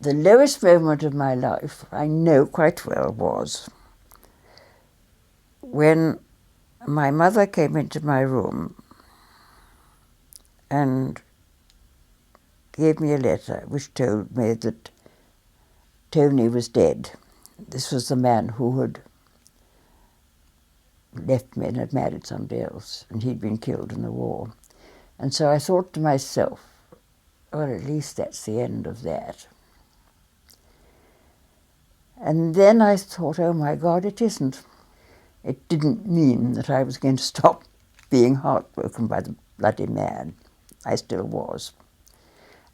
The lowest moment of my life, I know quite well, was when my mother came into my room and gave me a letter which told me that Tony was dead. This was the man who had left me and had married somebody else, and he'd been killed in the war. And so I thought to myself, well, at least that's the end of that. And then I thought, oh my God, it isn't. It didn't mean that I was going to stop being heartbroken by the bloody man. I still was.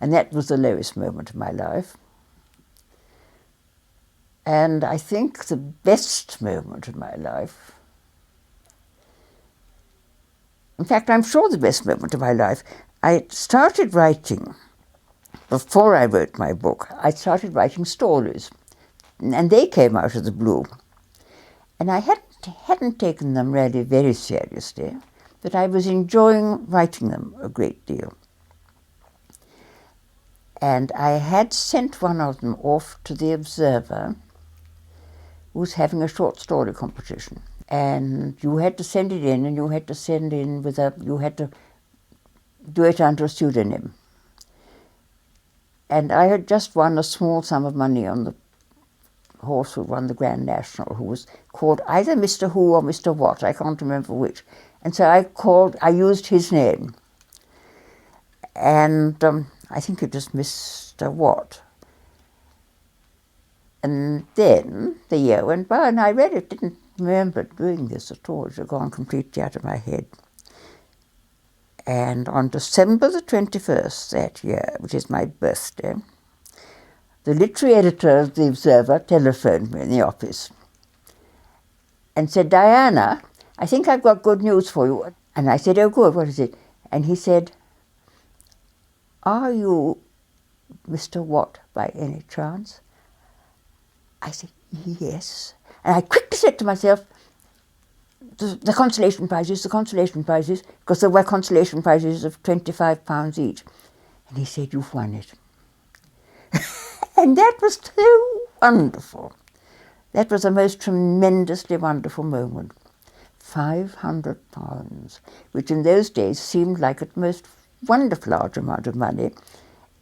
And that was the lowest moment of my life. And I think the best moment of my life, in fact, I'm sure the best moment of my life, I started writing, before I wrote my book, I started writing stories. And they came out of the blue. And I hadn't taken them really very seriously, but I was enjoying writing them a great deal. And I had sent one of them off to the Observer, who was having a short story competition. And you had to send it in, and you had to send in you had to do it under a pseudonym. And I had just won a small sum of money on the horse who won the Grand National, who was called either Mr. Who or Mr. What, I can't remember which. And so I used his name. And I think it was Mr. What. And then the year went by, and I really didn't remember doing this at all. It had gone completely out of my head. And on December the 21st that year, which is my birthday, the literary editor of the Observer telephoned me in the office and said, Diana, I think I've got good news for you. And I said, oh good, what is it? And he said, are you Mr. What by any chance? I said, yes. And I quickly said to myself, the consolation prizes, because there were consolation prizes of £25 each. And he said, you've won it. And that was so wonderful. That was a most tremendously wonderful moment. £500, which in those days seemed like a most wonderful large amount of money.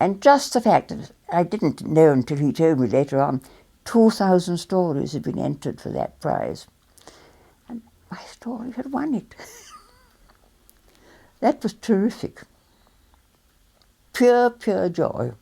And just the fact that I didn't know until he told me later on, 2,000 stories had been entered for that prize. And my story had won it. That was terrific. Pure, pure joy.